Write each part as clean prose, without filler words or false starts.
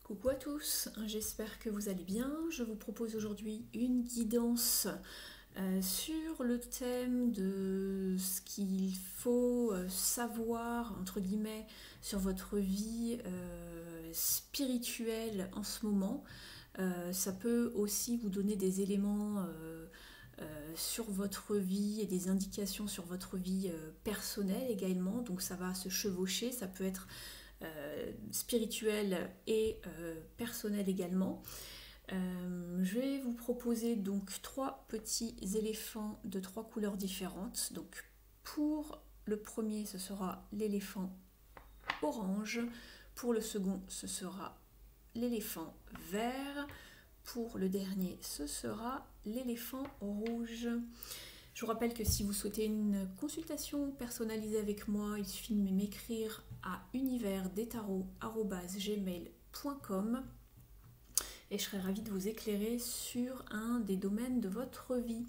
Coucou à tous, j'espère que vous allez bien. Je vous propose aujourd'hui une guidance sur le thème de ce qu'il faut savoir, entre guillemets, sur votre vie spirituelle en ce moment. Ça peut aussi vous donner des éléments sur votre vie et des indications sur votre vie personnelle également. Donc ça va se chevaucher, ça peut être spirituel et personnel également. Je vais vous proposer donc trois petits éléphants de trois couleurs différentes. Donc pour le premier, ce sera l'éléphant orange. Pour le second, ce sera l'éléphant vert. Pour le dernier, ce sera l'éléphant rouge. Je vous rappelle que si vous souhaitez une consultation personnalisée avec moi, il suffit de m'écrire à univers-des-tarots@gmail.com et je serai ravie de vous éclairer sur un des domaines de votre vie.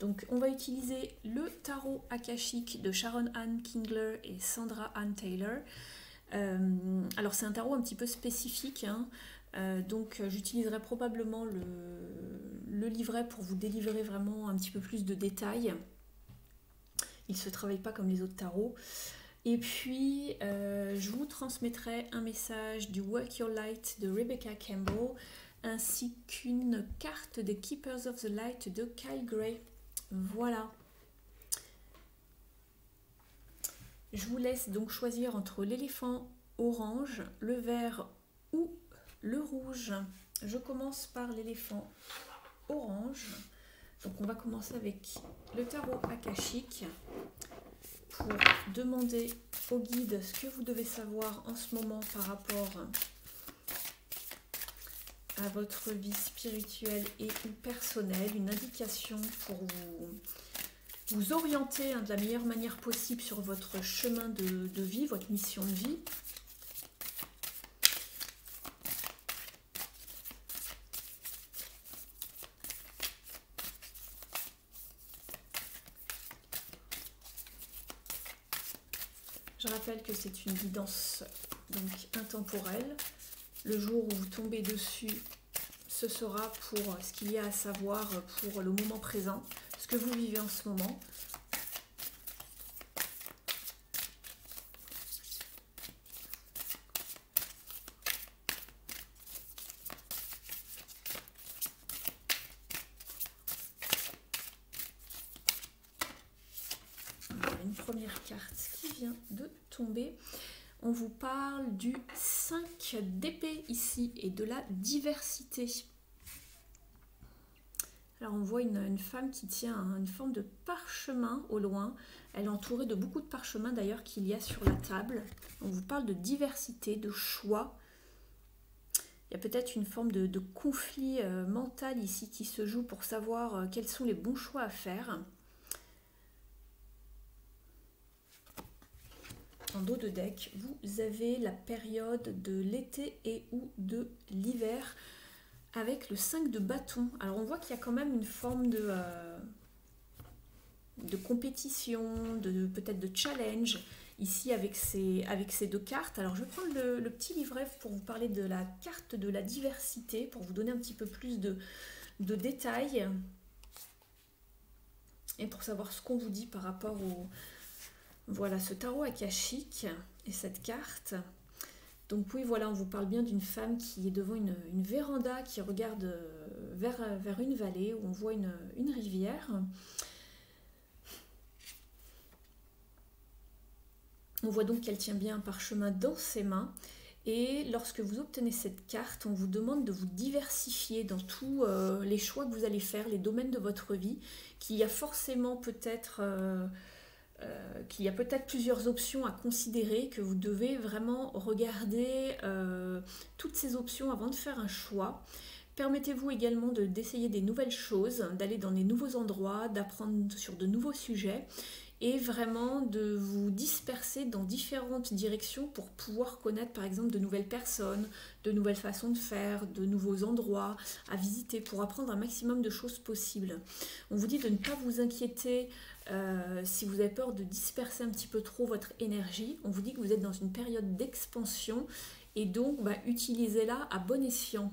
Donc on va utiliser le tarot akashique de Sharon Ann Kingler et Sandra Ann Taylor. Alors c'est un tarot un petit peu spécifique, hein. Donc j'utiliserai probablement le livret pour vous délivrer vraiment un petit peu plus de détails. Il ne se travaille pas comme les autres tarots. Et puis je vous transmettrai un message du Work Your Light de Rebecca Campbell ainsi qu'une carte des Keepers of the Light de Kyle Gray. Voilà. Je vous laisse donc choisir entre l'éléphant orange, le vert ou le rouge. Je commence par l'éléphant orange. Donc on va commencer avec le tarot akashique pour demander au guide ce que vous devez savoir en ce moment par rapport à votre vie spirituelle et ou personnelle, une indication pour vous orienter de la meilleure manière possible sur votre chemin de vie, votre mission de vie. Je rappelle que c'est une guidance donc intemporelle. Le jour où vous tombez dessus, ce sera pour ce qu'il y a à savoir pour le moment présent, ce que vous vivez en ce moment. Une première carte qui vient de tomber. On vous parle du 5 d'épée ici et de la diversité. Alors on voit une femme qui tient une forme de parchemin au loin. Elle est entourée de beaucoup de parchemins d'ailleurs qu'il y a sur la table. On vous parle de diversité, de choix. Il y a peut-être une forme de conflit mental ici qui se joue pour savoir quels sont les bons choix à faire. En dos de deck, vous avez la période de l'été et ou de l'hiver avec le 5 de bâton. Alors on voit qu'il y a quand même une forme de compétition, peut-être de challenge ici avec ces deux cartes. Alors je vais prendre le petit livret pour vous parler de la carte de la diversité, pour vous donner un petit peu plus de détails et pour savoir ce qu'on vous dit par rapport au... Voilà, ce tarot akashique et cette carte. Donc oui, voilà, on vous parle bien d'une femme qui est devant une véranda, qui regarde vers une vallée où on voit une rivière. On voit donc qu'elle tient bien un parchemin dans ses mains. Et lorsque vous obtenez cette carte, on vous demande de vous diversifier dans tous les choix que vous allez faire, les domaines de votre vie, qu'il y a forcément peut-être... qu'il y a peut-être plusieurs options à considérer, que vous devez vraiment regarder toutes ces options avant de faire un choix. Permettez-vous également d'essayer des nouvelles choses, d'aller dans des nouveaux endroits, d'apprendre sur de nouveaux sujets et vraiment de vous disperser dans différentes directions pour pouvoir connaître par exemple de nouvelles personnes, de nouvelles façons de faire, de nouveaux endroits à visiter pour apprendre un maximum de choses possibles. On vous dit de ne pas vous inquiéter si vous avez peur de disperser un petit peu trop votre énergie. On vous dit que vous êtes dans une période d'expansion et donc bah, utilisez-la à bon escient.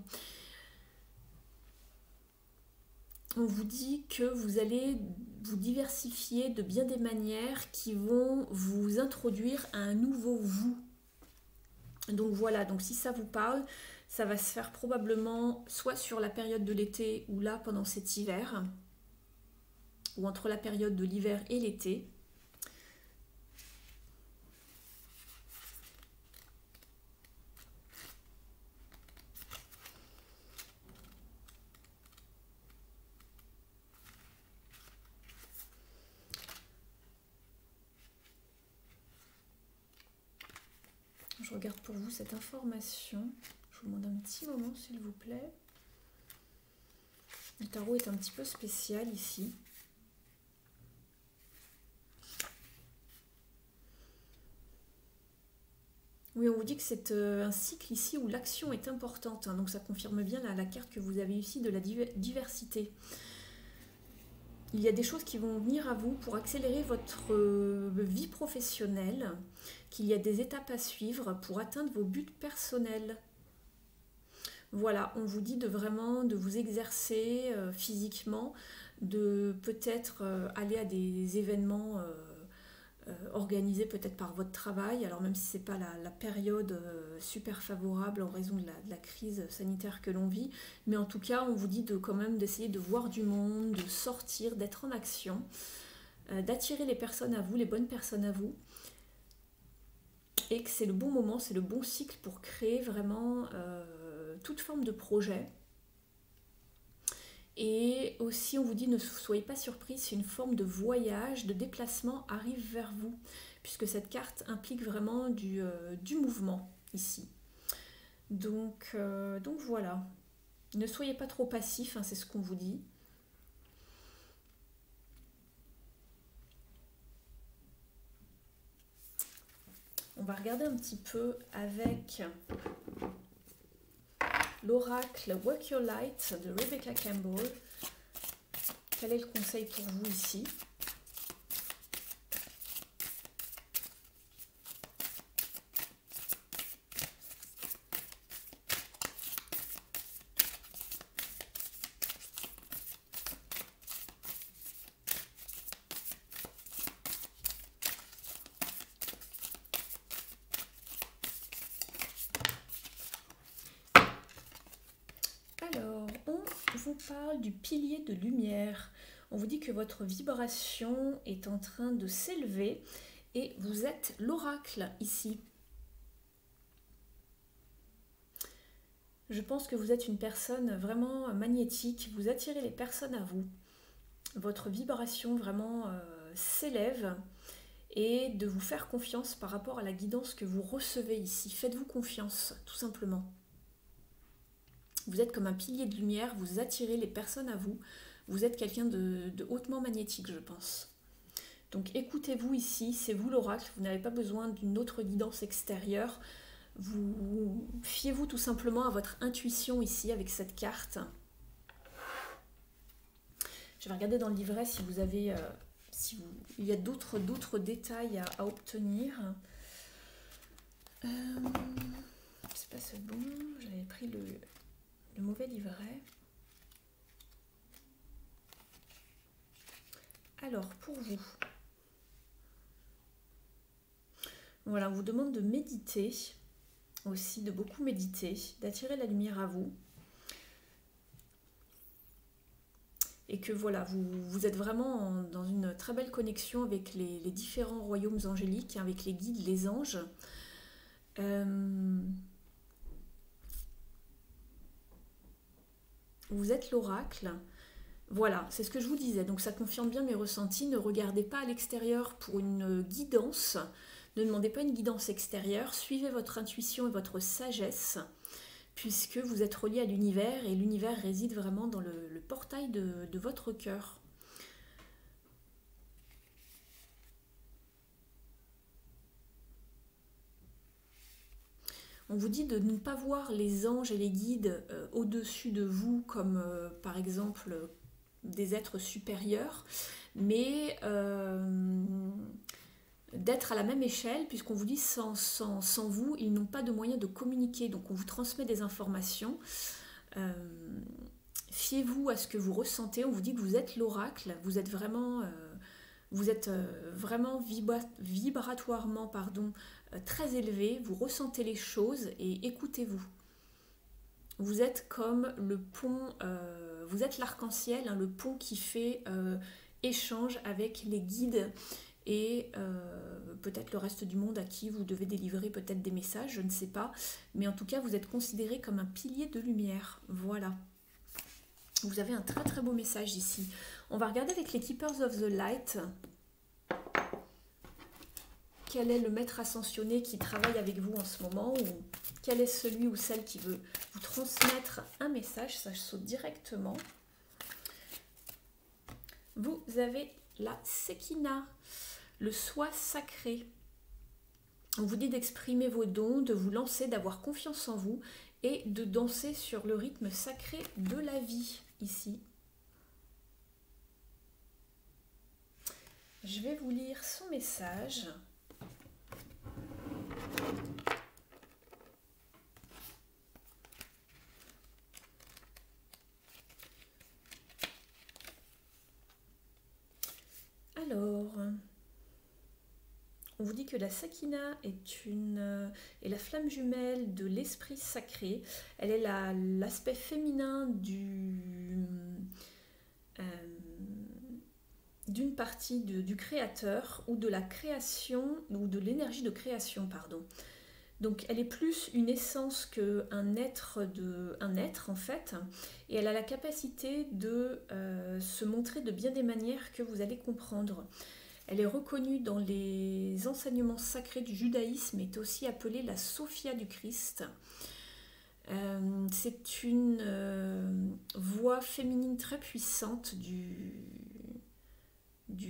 On vous dit que vous allez vous diversifier de bien des manières qui vont vous introduire à un nouveau vous. Donc voilà, donc si ça vous parle, ça va se faire probablement soit sur la période de l'été ou là pendant cet hiver, ou entre la période de l'hiver et l'été. Je regarde pour vous cette information. Je vous demande un petit moment, s'il vous plaît. Le tarot est un petit peu spécial ici. Oui, on vous dit que c'est un cycle ici où l'action est importante. Hein, donc ça confirme bien la carte que vous avez ici de la diversité. Il y a des choses qui vont venir à vous pour accélérer votre vie professionnelle, qu'il y a des étapes à suivre pour atteindre vos buts personnels. Voilà, on vous dit de vraiment de vous exercer physiquement, de peut-être aller à des événements organisés peut-être par votre travail, alors même si ce n'est pas la période super favorable en raison de la crise sanitaire que l'on vit, mais en tout cas on vous dit de quand même d'essayer de voir du monde, de sortir, d'être en action, d'attirer les personnes à vous, les bonnes personnes à vous, et que c'est le bon moment, c'est le bon cycle pour créer vraiment toute forme de projet. Et aussi, on vous dit, ne soyez pas surpris si une forme de voyage, de déplacement arrive vers vous, puisque cette carte implique vraiment du mouvement ici. Donc voilà. Ne soyez pas trop passif, hein, c'est ce qu'on vous dit. On va regarder un petit peu avec l'oracle Walk Your Light de Rebecca Campbell. Quel est le conseil pour vous ici? Alors, on vous parle du pilier de lumière. On vous dit que votre vibration est en train de s'élever et vous êtes l'oracle ici. Je pense que vous êtes une personne vraiment magnétique, vous attirez les personnes à vous. Votre vibration vraiment s'élève et de vous faire confiance par rapport à la guidance que vous recevez ici. Faites-vous confiance, tout simplement. Vous êtes comme un pilier de lumière, vous attirez les personnes à vous. Vous êtes quelqu'un de hautement magnétique, je pense. Donc écoutez-vous ici, c'est vous l'oracle, vous n'avez pas besoin d'une autre guidance extérieure. Vous fiez-vous tout simplement à votre intuition ici avec cette carte. Je vais regarder dans le livret si vous avez, il y a d'autres détails à obtenir. C'est pas ce bon, j'avais pris le mauvais livret. Alors, pour vous, voilà, on vous demande de méditer, aussi de beaucoup méditer, d'attirer la lumière à vous. Et que voilà, vous êtes vraiment dans une très belle connexion avec les différents royaumes angéliques, avec les guides, les anges. Vous êtes l'oracle. Voilà, c'est ce que je vous disais. Donc ça confirme bien mes ressentis. Ne regardez pas à l'extérieur pour une guidance. Ne demandez pas une guidance extérieure. Suivez votre intuition et votre sagesse, puisque vous êtes relié à l'univers et l'univers réside vraiment dans le portail de votre cœur. On vous dit de ne pas voir les anges et les guides au-dessus de vous comme par exemple des êtres supérieurs, mais d'être à la même échelle, puisqu'on vous dit sans vous, ils n'ont pas de moyen de communiquer. Donc on vous transmet des informations. Fiez-vous à ce que vous ressentez. On vous dit que vous êtes l'oracle. Vous êtes vraiment vibratoirement très élevé. Vous ressentez les choses et écoutez-vous. Vous êtes comme le pont, vous êtes l'arc-en-ciel, hein, le pont qui fait échange avec les guides et peut-être le reste du monde à qui vous devez délivrer peut-être des messages, je ne sais pas. Mais en tout cas, vous êtes considéré comme un pilier de lumière. Voilà. Vous avez un très très beau message ici. On va regarder avec les Keepers of the Light. Quel est le maître ascensionné qui travaille avec vous en ce moment, ou quel est celui ou celle qui veut vous transmettre un message. Ça, je saute directement. Vous avez la Sekina, le soi sacré. On vous dit d'exprimer vos dons, de vous lancer, d'avoir confiance en vous et de danser sur le rythme sacré de la vie, ici. Je vais vous lire son message. Alors, on vous dit que la Sakina est la flamme jumelle de l'esprit sacré. Elle est l'aspect féminin d'une partie du créateur ou de la création ou de l'énergie de création, pardon. Donc elle est plus une essence qu'un être en fait, et elle a la capacité de se montrer de bien des manières que vous allez comprendre. Elle est reconnue dans les enseignements sacrés du judaïsme et est aussi appelée la Sophia du Christ. C'est une voix féminine très puissante du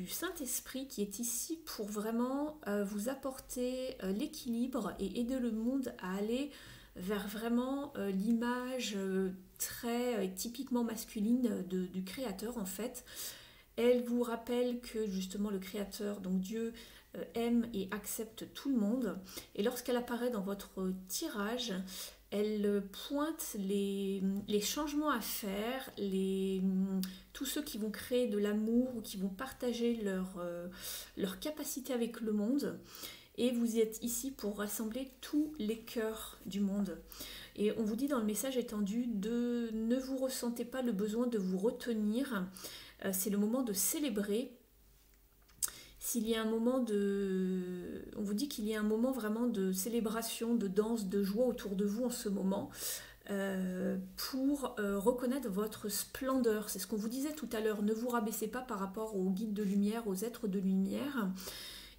Saint-Esprit qui est ici pour vraiment vous apporter l'équilibre et aider le monde à aller vers vraiment l'image très typiquement masculine du Créateur en fait. Elle vous rappelle que justement le Créateur, donc Dieu, aime et accepte tout le monde. Et lorsqu'elle apparaît dans votre tirage, elle pointe les changements à faire, tous ceux qui vont créer de l'amour ou qui vont partager leur capacité avec le monde. Et vous êtes ici pour rassembler tous les cœurs du monde. Et on vous dit dans le message étendu de ne vous ressentez pas le besoin de vous retenir. C'est le moment de célébrer. S'il y a un moment on vous dit qu'il y a un moment vraiment de célébration, de danse, de joie autour de vous en ce moment pour reconnaître votre splendeur. C'est ce qu'on vous disait tout à l'heure, ne vous rabaissez pas par rapport aux guides de lumière, aux êtres de lumière.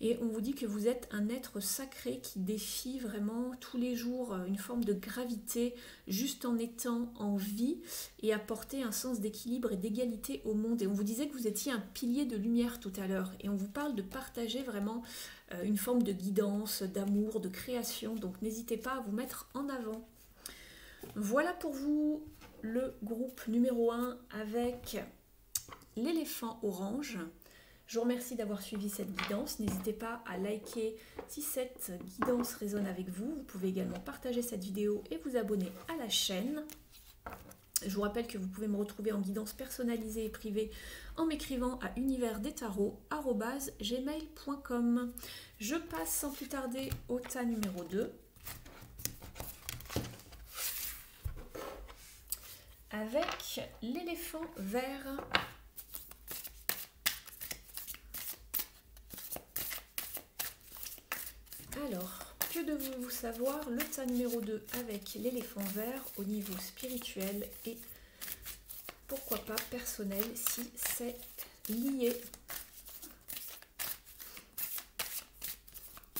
Et on vous dit que vous êtes un être sacré qui défie vraiment tous les jours une forme de gravité juste en étant en vie et apporter un sens d'équilibre et d'égalité au monde. Et on vous disait que vous étiez un pilier de lumière tout à l'heure. Et on vous parle de partager vraiment une forme de guidance, d'amour, de création. Donc n'hésitez pas à vous mettre en avant. Voilà pour vous le groupe numéro 1 avec l'éléphant orange. Je vous remercie d'avoir suivi cette guidance. N'hésitez pas à liker si cette guidance résonne avec vous. Vous pouvez également partager cette vidéo et vous abonner à la chaîne. Je vous rappelle que vous pouvez me retrouver en guidance personnalisée et privée en m'écrivant à univers-des-tarots@gmail.com. Je passe sans plus tarder au tas numéro 2. Avec l'éléphant vert. Alors, que devez-vous savoir? Le tas numéro 2 avec l'éléphant vert au niveau spirituel et pourquoi pas personnel si c'est lié.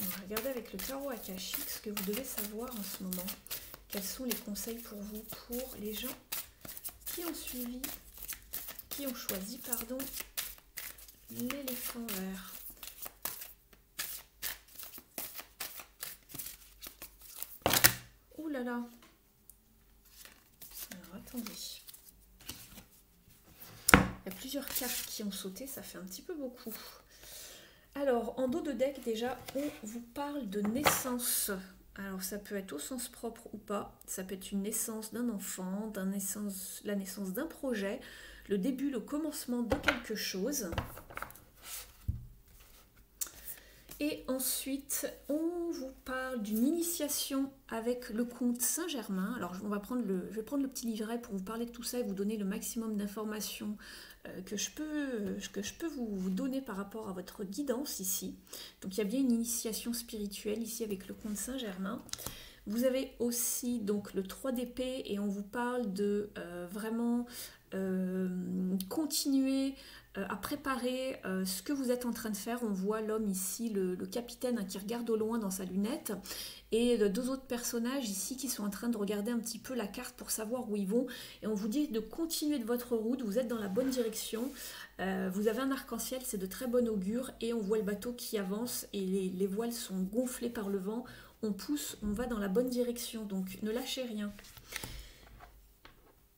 On va regarder avec le tarot akashique ce que vous devez savoir en ce moment. Quels sont les conseils pour vous, pour les gens qui ont choisi, l'éléphant vert. Ouh là là. Alors attendez. Il y a plusieurs cartes qui ont sauté, ça fait un petit peu beaucoup. Alors, en dos de deck, déjà, on vous parle de naissance. Alors, ça peut être au sens propre ou pas. Ça peut être une naissance d'un enfant, la naissance d'un projet, le début, le commencement de quelque chose. Et ensuite, on vous parle d'une initiation avec le comte Saint-Germain. Alors, je vais prendre le petit livret pour vous parler de tout ça et vous donner le maximum d'informations que je peux vous donner par rapport à votre guidance ici. Donc, il y a bien une initiation spirituelle ici avec le comte Saint-Germain. Vous avez aussi donc le 3 d'épée et on vous parle de vraiment continuer à préparer ce que vous êtes en train de faire. On voit l'homme ici, le capitaine qui regarde au loin dans sa lunette et deux autres personnages ici qui sont en train de regarder un petit peu la carte pour savoir où ils vont. Et on vous dit de continuer de votre route, vous êtes dans la bonne direction. Vous avez un arc-en-ciel, c'est de très bon augure et on voit le bateau qui avance et les voiles sont gonflées par le vent. On pousse, on va dans la bonne direction, donc ne lâchez rien.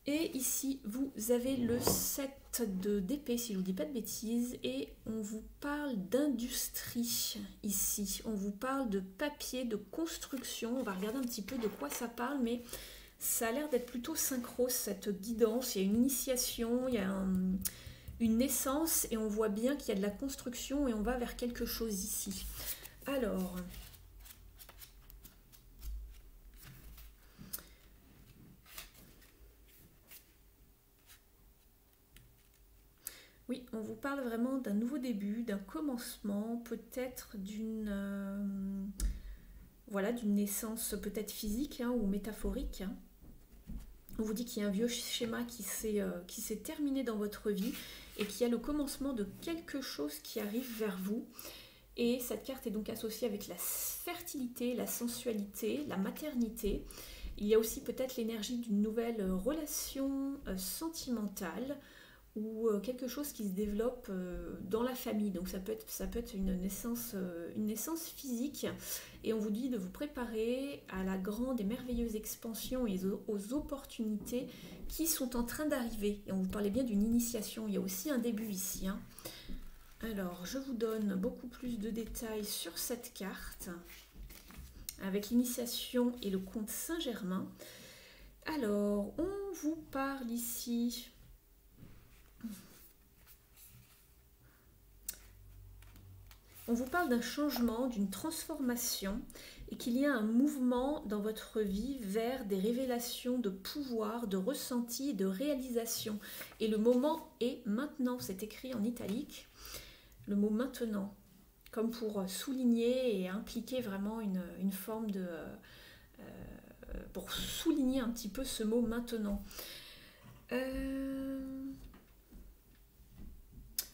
Et ici, vous avez le 7 d'épée, si je ne vous dis pas de bêtises, et on vous parle d'industrie ici. On vous parle de papier, de construction. On va regarder un petit peu de quoi ça parle, mais ça a l'air d'être plutôt synchro, cette guidance. Il y a une initiation, il y a une naissance, et on voit bien qu'il y a de la construction, et on va vers quelque chose ici. Alors... oui, on vous parle vraiment d'un nouveau début, d'un commencement, peut-être d'une voilà, d'une naissance peut-être physique ou métaphorique. On vous dit qu'il y a un vieux schéma qui s'est terminé dans votre vie et qu'il y a le commencement de quelque chose qui arrive vers vous. Et cette carte est donc associée avec la fertilité, la sensualité, la maternité. Il y a aussi peut-être l'énergie d'une nouvelle relation sentimentale, ou quelque chose qui se développe dans la famille. Donc ça peut être une naissance physique. Et on vous dit de vous préparer à la grande et merveilleuse expansion et aux opportunités qui sont en train d'arriver. Et on vous parlait bien d'une initiation. Il y a aussi un début ici. Alors, je vous donne beaucoup plus de détails sur cette carte, avec l'initiation et le comte Saint-Germain. Alors, on vous parle ici... on vous parle d'un changement, d'une transformation et qu'il y a un mouvement dans votre vie vers des révélations de pouvoir, de ressenti et de réalisation. Et le moment est maintenant, c'est écrit en italique, le mot maintenant, comme pour souligner et impliquer vraiment une forme de... pour souligner un petit peu ce mot maintenant.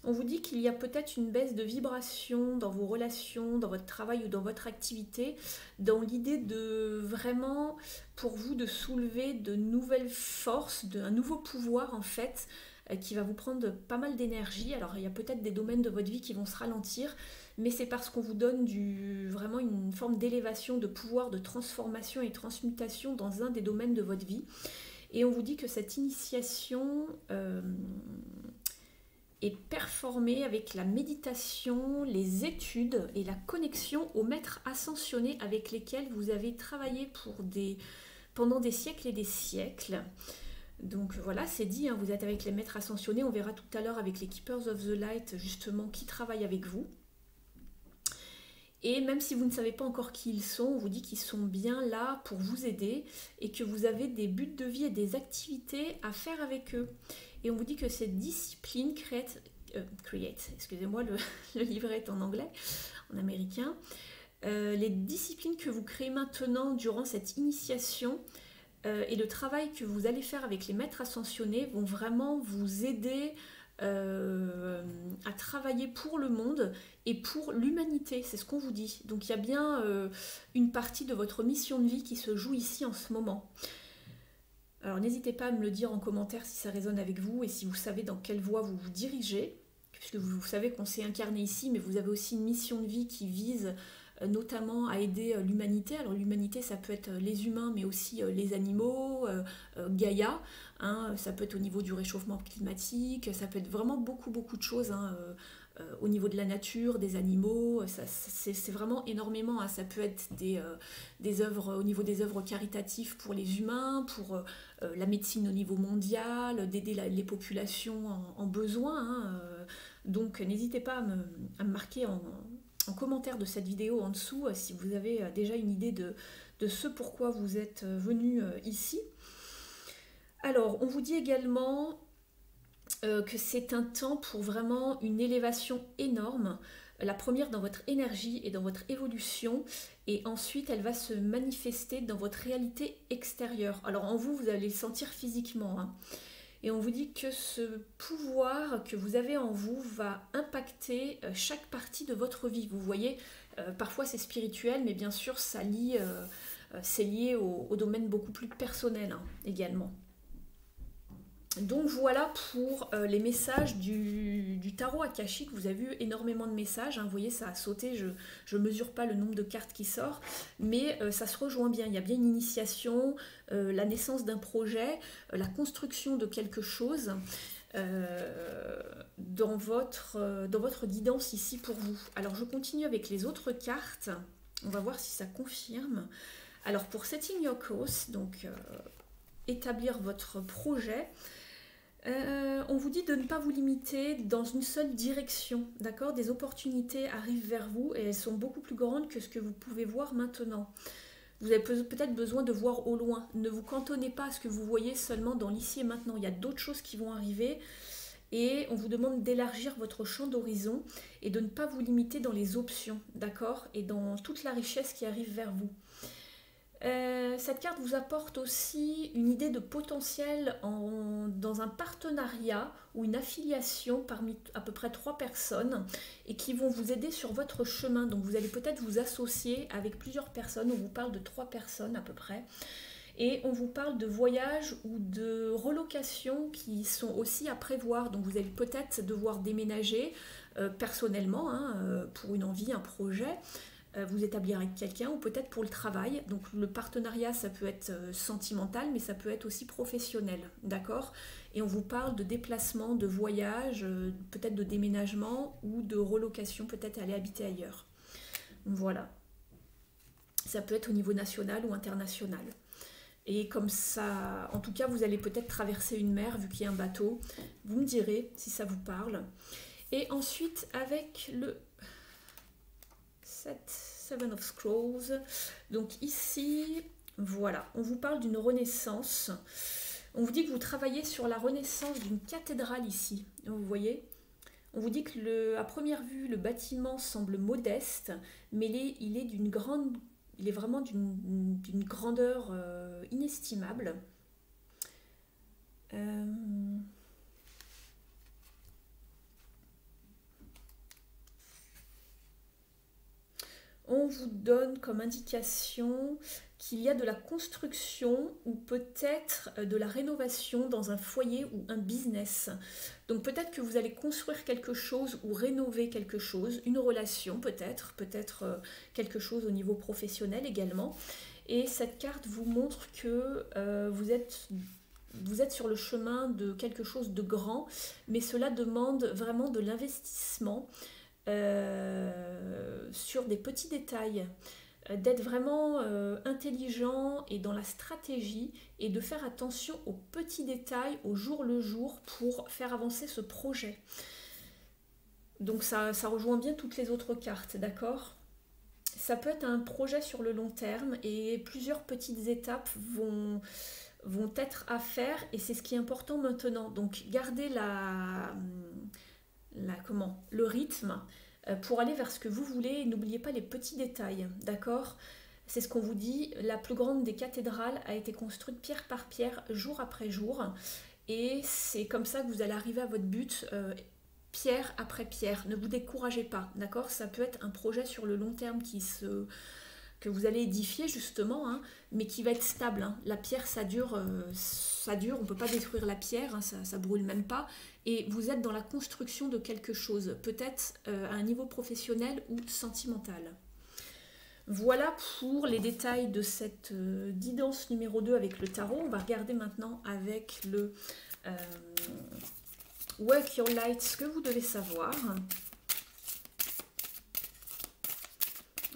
On vous dit qu'il y a peut-être une baisse de vibration dans vos relations, dans votre travail ou dans votre activité, dans l'idée de vraiment, pour vous, de soulever de nouvelles forces, un nouveau pouvoir en fait, qui va vous prendre pas mal d'énergie. Alors il y a peut-être des domaines de votre vie qui vont se ralentir, mais c'est parce qu'on vous donne vraiment une forme d'élévation, de pouvoir, de transformation et transmutation dans un des domaines de votre vie. Et on vous dit que cette initiation... et performer avec la méditation, les études et la connexion aux maîtres ascensionnés avec lesquels vous avez travaillé pendant des siècles et des siècles. Donc voilà, c'est dit, vous êtes avec les maîtres ascensionnés, on verra tout à l'heure avec les Keepers of the Light justement qui travaillent avec vous. Et même si vous ne savez pas encore qui ils sont, on vous dit qu'ils sont bien là pour vous aider et que vous avez des buts de vie et des activités à faire avec eux. Et on vous dit que cette discipline excusez-moi, le livret est en anglais, en américain. Les disciplines que vous créez maintenant durant cette initiation et le travail que vous allez faire avec les maîtres ascensionnés vont vraiment vous aider à travailler pour le monde et pour l'humanité, c'est ce qu'on vous dit. Donc il y a bien une partie de votre mission de vie qui se joue ici en ce moment. Alors n'hésitez pas à me le dire en commentaire si ça résonne avec vous et si vous savez dans quelle voie vous vous dirigez, puisque vous savez qu'on s'est incarné ici, mais vous avez aussi une mission de vie qui vise notamment à aider l'humanité. Alors l'humanité, ça peut être les humains, mais aussi les animaux, Gaïa, ça peut être au niveau du réchauffement climatique, ça peut être vraiment beaucoup de choses au niveau de la nature, des animaux, c'est vraiment énormément, hein. Ça peut être des œuvres au niveau des œuvres caritatives pour les humains, pour la médecine au niveau mondial, d'aider les populations en besoin, hein. Donc n'hésitez pas à me marquer en commentaire de cette vidéo en dessous si vous avez déjà une idée de ce pourquoi vous êtes venu ici. Alors, on vous dit également que c'est un temps pour vraiment une élévation énorme. La première dans votre énergie et dans votre évolution, et ensuite elle va se manifester dans votre réalité extérieure. Alors en vous, vous allez le sentir physiquement, hein. Et on vous dit que ce pouvoir que vous avez en vous va impacter chaque partie de votre vie. Vous voyez, parfois c'est spirituel, mais bien sûr c'est lié au domaine beaucoup plus personnel, hein, également. Donc voilà pour les messages du tarot akashique. Vous avez vu énormément de messages, hein. Vous voyez, ça a sauté, je ne mesure pas le nombre de cartes qui sort, mais ça se rejoint bien. Il y a bien une initiation, la naissance d'un projet, la construction de quelque chose dans votre guidance ici pour vous. Alors je continue avec les autres cartes, on va voir si ça confirme. Alors pour Setting Your Course, donc établir votre projet, on vous dit de ne pas vous limiter dans une seule direction, d'accord? Des opportunités arrivent vers vous et elles sont beaucoup plus grandes que ce que vous pouvez voir maintenant. Vous avez peut-être besoin de voir au loin. Ne vous cantonnez pas à ce que vous voyez seulement dans l'ici et maintenant. Il y a d'autres choses qui vont arriver et on vous demande d'élargir votre champ d'horizon et de ne pas vous limiter dans les options, d'accord? Et dans toute la richesse qui arrive vers vous. Cette carte vous apporte aussi une idée de potentiel dans un partenariat ou une affiliation parmi à peu près 3 personnes et qui vont vous aider sur votre chemin. Donc vous allez peut-être vous associer avec plusieurs personnes. On vous parle de 3 personnes à peu près. Et on vous parle de voyages ou de relocations qui sont aussi à prévoir. Donc vous allez peut-être devoir déménager personnellement, hein, pour une envie, un projet, vous établir avec quelqu'un ou peut-être pour le travail. Donc le partenariat, ça peut être sentimental, mais ça peut être aussi professionnel, d'accord? Et on vous parle de déplacement, de voyage, peut-être de déménagement ou de relocation, peut-être aller habiter ailleurs. Voilà. Ça peut être au niveau national ou international. Et comme ça, en tout cas, vous allez peut-être traverser une mer vu qu'il y a un bateau. Vous me direz si ça vous parle. Et ensuite, avec le Seven of Scrolls, donc ici, voilà, on vous parle d'une renaissance. On vous dit que vous travaillez sur la renaissance d'une cathédrale ici. Vous voyez ? On vous dit que à première vue, le bâtiment semble modeste, mais il est vraiment d'une grandeur inestimable. On vous donne comme indication qu'il y a de la construction ou peut-être de la rénovation dans un foyer ou un business. Donc peut-être que vous allez construire quelque chose ou rénover quelque chose, une relation peut-être quelque chose au niveau professionnel également. Et cette carte vous montre que vous êtes sur le chemin de quelque chose de grand, mais cela demande vraiment de l'investissement. Sur des petits détails, d'être vraiment intelligent et dans la stratégie et de faire attention aux petits détails au jour le jour pour faire avancer ce projet. Donc ça rejoint bien toutes les autres cartes, d'accord? Ça peut être un projet sur le long terme et plusieurs petites étapes vont être à faire et c'est ce qui est important maintenant. Donc gardez le rythme pour aller vers ce que vous voulez. N'oubliez pas les petits détails, d'accord? C'est ce qu'on vous dit, la plus grande des cathédrales a été construite pierre par pierre, jour après jour, et c'est comme ça que vous allez arriver à votre but, pierre après pierre. Ne vous découragez pas, d'accord? Ça peut être un projet sur le long terme que vous allez édifier justement, hein, mais qui va être stable, hein. La pierre, ça dure, on ne peut pas détruire la pierre, hein, ça brûle même pas, et vous êtes dans la construction de quelque chose, peut-être à un niveau professionnel ou sentimental. Voilà pour les détails de cette guidance numéro 2 avec le tarot. On va regarder maintenant avec le Work Your Light, ce que vous devez savoir.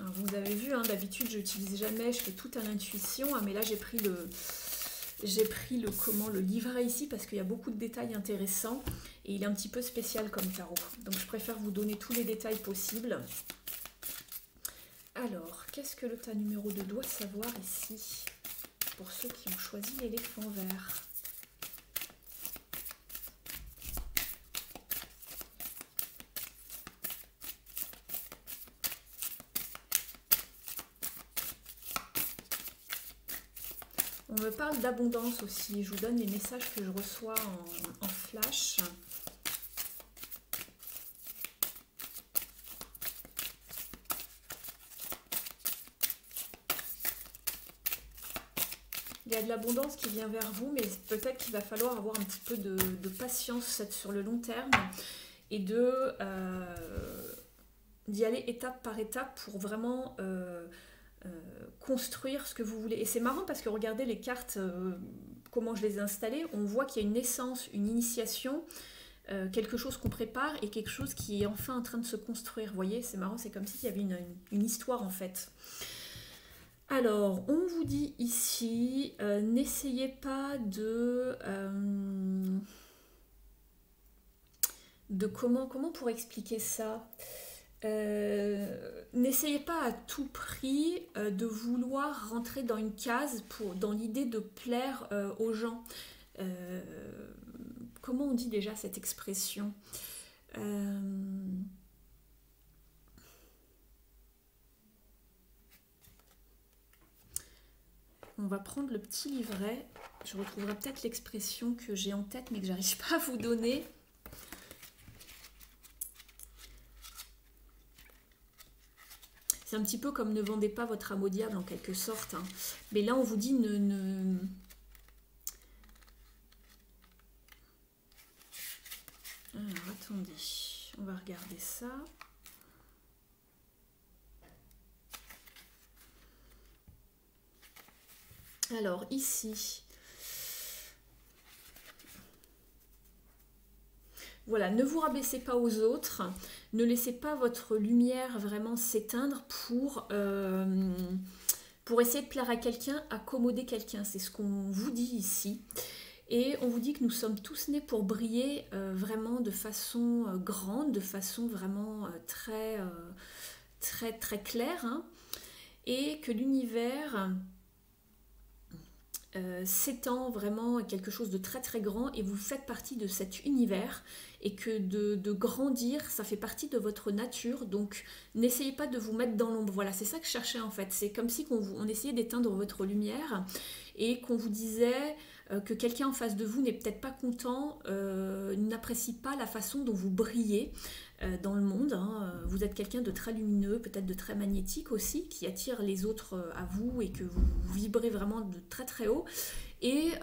Alors, vous avez vu, hein, d'habitude je n'utilise jamais, je fais tout à l'intuition, hein, mais là j'ai pris le livret ici parce qu'il y a beaucoup de détails intéressants et il est un petit peu spécial comme tarot. Donc je préfère vous donner tous les détails possibles. Alors, qu'est-ce que le tas numéro 2 doit savoir ici pour ceux qui ont choisi l'éléphant vert? On me parle d'abondance aussi. Je vous donne les messages que je reçois en flash. Il y a de l'abondance qui vient vers vous, mais peut-être qu'il va falloir avoir un petit peu de patience sur le long terme et d'y aller étape par étape pour vraiment construire ce que vous voulez. Et c'est marrant parce que regardez les cartes, comment je les ai installées, on voit qu'il y a une naissance, une initiation, quelque chose qu'on prépare et quelque chose qui est enfin en train de se construire. Vous voyez, c'est marrant, c'est comme s'il y avait une histoire en fait. Alors, on vous dit ici, n'essayez pas comment pour expliquer ça. N'essayez pas à tout prix de vouloir rentrer dans une case dans l'idée de plaire aux gens. Comment on dit déjà cette expression? On va prendre le petit livret. Je retrouverai peut-être l'expression que j'ai en tête mais que j'arrive pas à vous donner. C'est un petit peu comme ne vendez pas votre âme au diable en quelque sorte. Hein. Mais là, on vous dit Alors, attendez, on va regarder ça. Alors, ici... Voilà, ne vous rabaissez pas aux autres, ne laissez pas votre lumière vraiment s'éteindre pour essayer de plaire à quelqu'un, accommoder quelqu'un. C'est ce qu'on vous dit ici. Et on vous dit que nous sommes tous nés pour briller vraiment de façon grande, de façon vraiment très claire. Hein, et que l'univers... s'étend vraiment quelque chose de très très grand et vous faites partie de cet univers et que de grandir ça fait partie de votre nature, donc n'essayez pas de vous mettre dans l'ombre. Voilà, c'est ça que je cherchais en fait, c'est comme si on essayait d'éteindre votre lumière et qu'on vous disait que quelqu'un en face de vous n'est peut-être pas content, n'apprécie pas la façon dont vous brillez dans le monde. Hein. Vous êtes quelqu'un de très lumineux, peut-être de très magnétique aussi, qui attire les autres à vous et que vous vibrez vraiment de très très haut. Et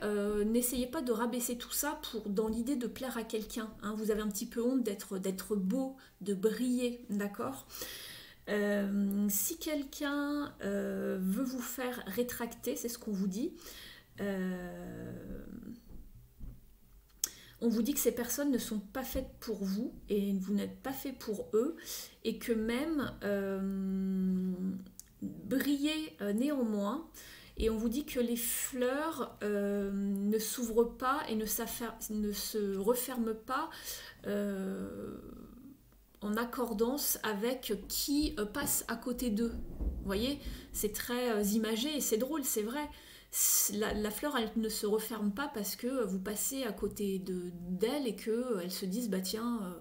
n'essayez pas de rabaisser tout ça dans l'idée de plaire à quelqu'un. Hein. Vous avez un petit peu honte d'être beau, de briller, d'accord ? Si quelqu'un veut vous faire rétracter, c'est ce qu'on vous dit. On vous dit que ces personnes ne sont pas faites pour vous et vous n'êtes pas fait pour eux et que même briller néanmoins. Et on vous dit que les fleurs ne s'ouvrent pas et ne se referment pas en accordance avec qui passe à côté d'eux. Vous voyez, c'est très imagé et c'est drôle, c'est vrai. La fleur, elle ne se referme pas parce que vous passez à côté d'elle et qu'elle se dise, bah tiens,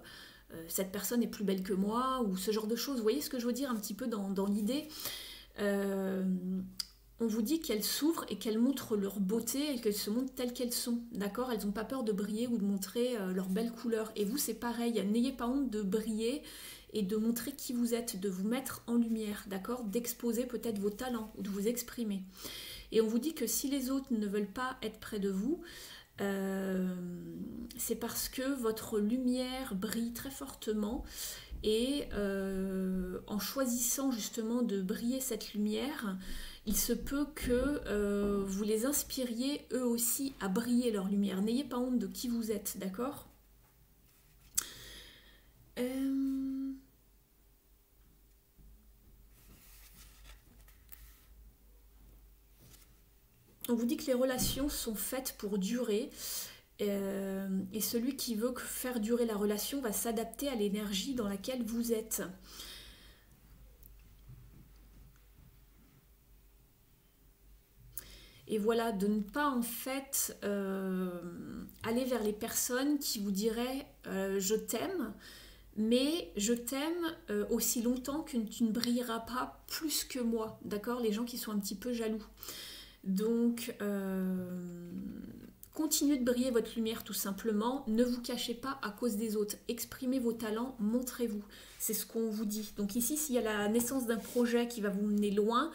cette personne est plus belle que moi, ou ce genre de choses. Vous voyez ce que je veux dire un petit peu dans l'idée. On vous dit qu'elles s'ouvrent et qu'elles montrent leur beauté et qu'elles se montrent telles qu'elles sont, d'accord ? Elles n'ont pas peur de briller ou de montrer leurs belles couleurs. Et vous, c'est pareil, n'ayez pas honte de briller et de montrer qui vous êtes, de vous mettre en lumière, d'accord ? D'exposer peut-être vos talents ou de vous exprimer. Et on vous dit que si les autres ne veulent pas être près de vous, c'est parce que votre lumière brille très fortement et en choisissant justement de briller cette lumière, il se peut que vous les inspiriez eux aussi à briller leur lumière. N'ayez pas honte de qui vous êtes, d'accord ? On vous dit que les relations sont faites pour durer. Et celui qui veut faire durer la relation va s'adapter à l'énergie dans laquelle vous êtes. Et voilà, de ne pas en fait aller vers les personnes qui vous diraient je t'aime, mais je t'aime aussi longtemps que tu ne brilleras pas plus que moi, d'accord? Les gens qui sont un petit peu jaloux. Donc, continuez de briller votre lumière tout simplement, ne vous cachez pas à cause des autres, exprimez vos talents, montrez-vous, c'est ce qu'on vous dit. Donc ici, s'il y a la naissance d'un projet qui va vous mener loin,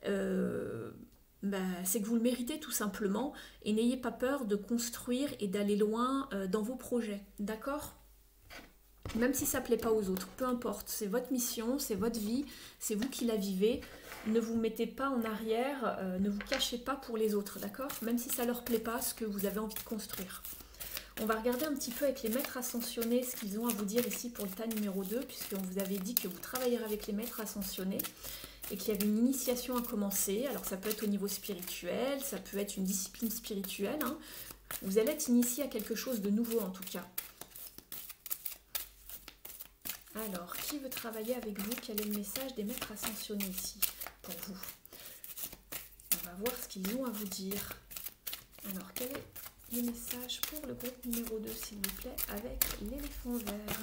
c'est que vous le méritez tout simplement, et n'ayez pas peur de construire et d'aller loin dans vos projets, d'accord? Même si ça ne plaît pas aux autres, peu importe, c'est votre mission, c'est votre vie, c'est vous qui la vivez. Ne vous mettez pas en arrière, ne vous cachez pas pour les autres, d'accord? Même si ça ne leur plaît pas, ce que vous avez envie de construire. On va regarder un petit peu avec les maîtres ascensionnés ce qu'ils ont à vous dire ici pour le tas numéro 2, puisqu'on vous avait dit que vous travaillerez avec les maîtres ascensionnés et qu'il y avait une initiation à commencer. Alors ça peut être au niveau spirituel, ça peut être une discipline spirituelle. Hein. Vous allez être initié à quelque chose de nouveau en tout cas. Alors, qui veut travailler avec vous? Quel est le message des maîtres ascensionnés ici pour vous? On va voir ce qu'ils ont à vous dire. Alors, quel est le message pour le groupe numéro 2, s'il vous plaît, avec l'éléphant vert?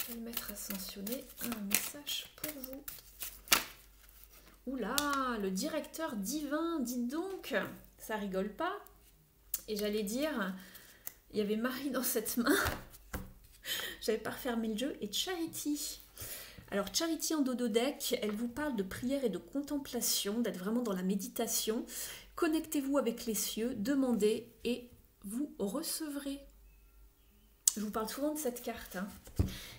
Quel maître ascensionné a un message pour vous? Oula, le directeur divin, dites donc, ça rigole pas. Et j'allais dire, il y avait Marie dans cette main. J'avais pas refermé le jeu. Et Charity. Alors Charity en dodo deck, elle vous parle de prière et de contemplation, d'être vraiment dans la méditation. Connectez-vous avec les cieux, demandez et vous recevrez. Je vous parle souvent de cette carte. Hein.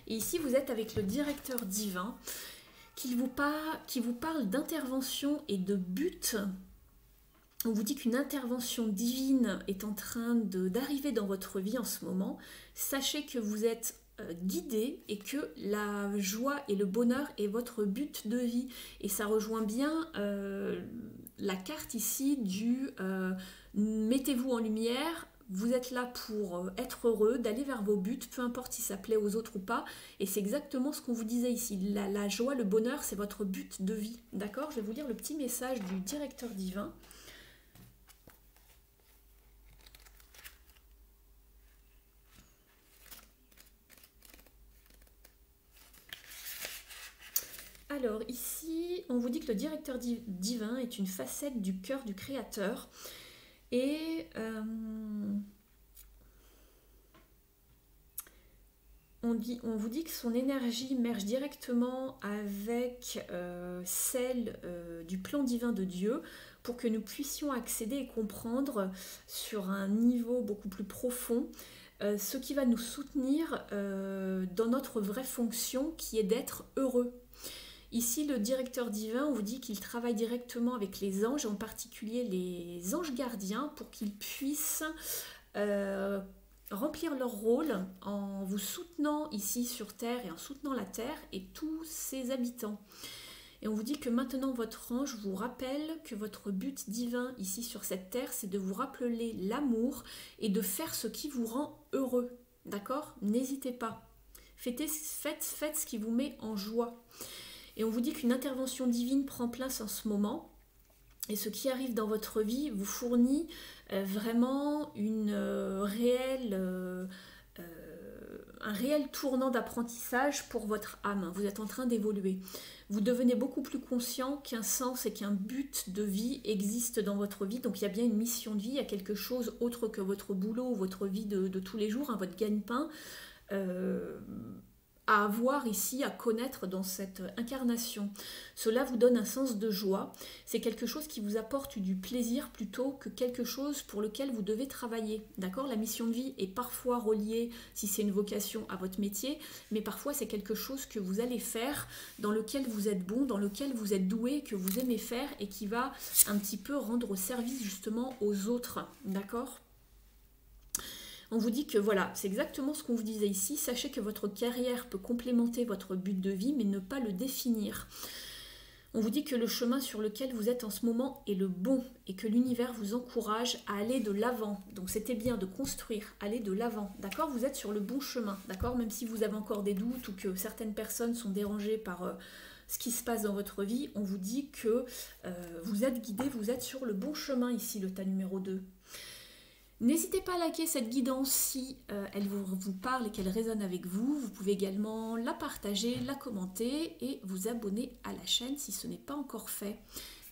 Et ici, vous êtes avec le directeur divin qui vous parle d'intervention et de but. On vous dit qu'une intervention divine est en train d'arriver dans votre vie en ce moment. Sachez que vous êtes guidé et que la joie et le bonheur est votre but de vie. Et ça rejoint bien la carte ici du mettez-vous en lumière. Vous êtes là pour être heureux, d'aller vers vos buts, peu importe si ça plaît aux autres ou pas. Et c'est exactement ce qu'on vous disait ici. La joie, le bonheur, c'est votre but de vie. D'accord? Je vais vous lire le petit message du directeur divin. Alors ici, on vous dit que le directeur divin est une facette du cœur du créateur. Et on vous dit que son énergie merge directement avec celle du plan divin de Dieu pour que nous puissions accéder et comprendre sur un niveau beaucoup plus profond ce qui va nous soutenir dans notre vraie fonction qui est d'être heureux. Ici, le directeur divin, on vous dit qu'il travaille directement avec les anges, en particulier les anges gardiens, pour qu'ils puissent remplir leur rôle en vous soutenant ici sur Terre et en soutenant la Terre et tous ses habitants. Et on vous dit que maintenant votre ange vous rappelle que votre but divin ici sur cette Terre, c'est de vous rappeler l'amour et de faire ce qui vous rend heureux. D'accord? N'hésitez pas. Faites ce qui vous met en joie. Et on vous dit qu'une intervention divine prend place en ce moment. Et ce qui arrive dans votre vie vous fournit vraiment un réel tournant d'apprentissage pour votre âme. Vous êtes en train d'évoluer. Vous devenez beaucoup plus conscient qu'un sens et qu'un but de vie existe dans votre vie. Donc il y a bien une mission de vie, il y a quelque chose autre que votre boulot ou votre vie de tous les jours, hein, votre gagne-pain. À avoir ici, à connaître dans cette incarnation. Cela vous donne un sens de joie. C'est quelque chose qui vous apporte du plaisir plutôt que quelque chose pour lequel vous devez travailler. D'accord? La mission de vie est parfois reliée, si c'est une vocation, à votre métier, mais parfois c'est quelque chose que vous allez faire, dans lequel vous êtes bon, dans lequel vous êtes doué, que vous aimez faire et qui va un petit peu rendre service justement aux autres. D'accord? On vous dit que voilà, c'est exactement ce qu'on vous disait ici. Sachez que votre carrière peut complémenter votre but de vie, mais ne pas le définir. On vous dit que le chemin sur lequel vous êtes en ce moment est le bon et que l'univers vous encourage à aller de l'avant. Donc c'était bien de construire, aller de l'avant, d'accord? Vous êtes sur le bon chemin, d'accord? Même si vous avez encore des doutes ou que certaines personnes sont dérangées par ce qui se passe dans votre vie, on vous dit que vous êtes guidé, vous êtes sur le bon chemin ici, le tas numéro 2. N'hésitez pas à liker cette guidance si elle vous parle et qu'elle résonne avec vous. Vous pouvez également la partager, la commenter et vous abonner à la chaîne si ce n'est pas encore fait.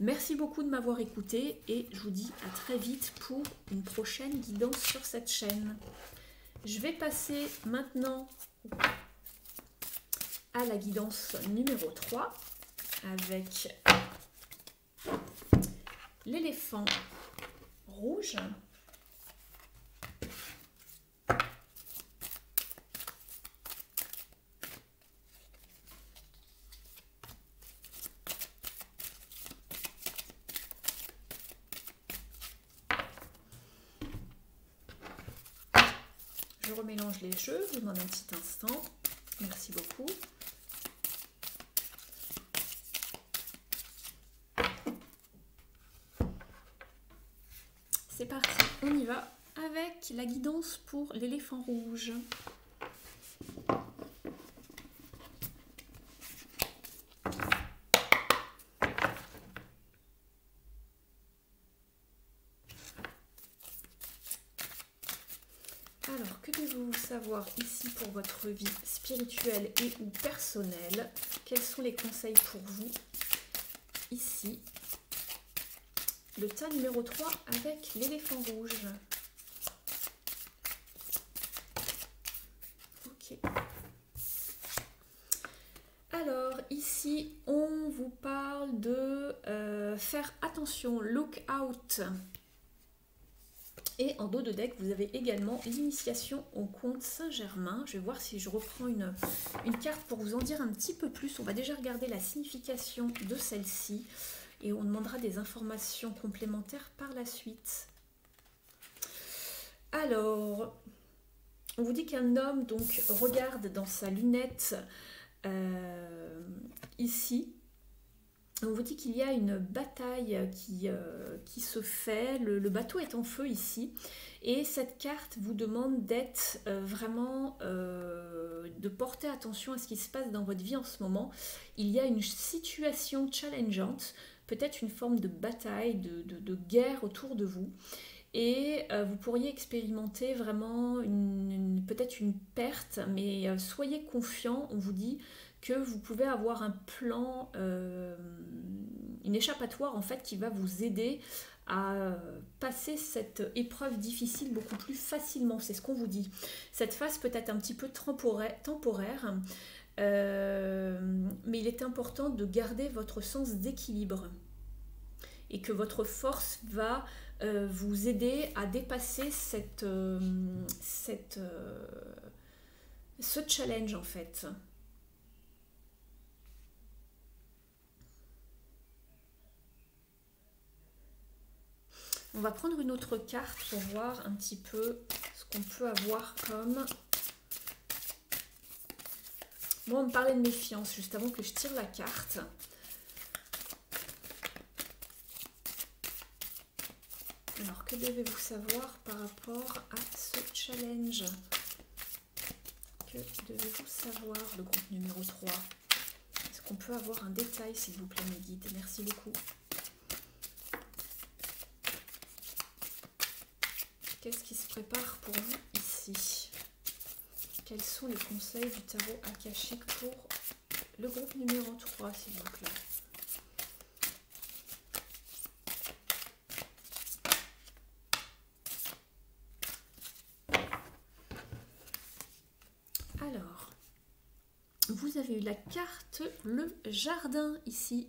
Merci beaucoup de m'avoir écouté et je vous dis à très vite pour une prochaine guidance sur cette chaîne. Je vais passer maintenant à la guidance numéro 3 avec l'éléphant rouge. Je remélange les jeux, je vous demande un petit instant. Merci beaucoup. C'est parti, on y va avec la guidance pour l'éléphant rouge. Alors, que devez-vous savoir ici pour votre vie spirituelle et ou personnelle? Quels sont les conseils pour vous ici? Le tas numéro 3 avec l'éléphant rouge. Ok. Alors, ici, on vous parle de faire attention, look out. Et en dos de deck, vous avez également l'initiation au conte Saint-Germain. Je vais voir si je reprends une carte pour vous en dire un petit peu plus. On va déjà regarder la signification de celle-ci et on demandera des informations complémentaires par la suite. Alors, on vous dit qu'un homme donc regarde dans sa lunette ici. On vous dit qu'il y a une bataille qui se fait, le bateau est en feu ici, et cette carte vous demande d'être vraiment, de porter attention à ce qui se passe dans votre vie en ce moment. Il y a une situation challengeante, peut-être une forme de bataille, de guerre autour de vous, et vous pourriez expérimenter vraiment peut-être une perte, mais soyez confiant, on vous dit que vous pouvez avoir un plan, une échappatoire en fait qui va vous aider à passer cette épreuve difficile beaucoup plus facilement, c'est ce qu'on vous dit. Cette phase peut être un petit peu temporaire, mais il est important de garder votre sens d'équilibre et que votre force va vous aider à dépasser ce challenge en fait. On va prendre une autre carte pour voir un petit peu ce qu'on peut avoir comme... Bon, on me parlait de méfiance juste avant que je tire la carte. Alors, que devez-vous savoir par rapport à ce challenge? Que devez-vous savoir, le groupe numéro 3? Est-ce qu'on peut avoir un détail, s'il vous plaît, mes guides? Merci beaucoup. Qu'est-ce qui se prépare pour vous ici? Quels sont les conseils du tarot akashique pour le groupe numéro 3, s'il vous plaît? Alors, vous avez eu la carte le jardin ici.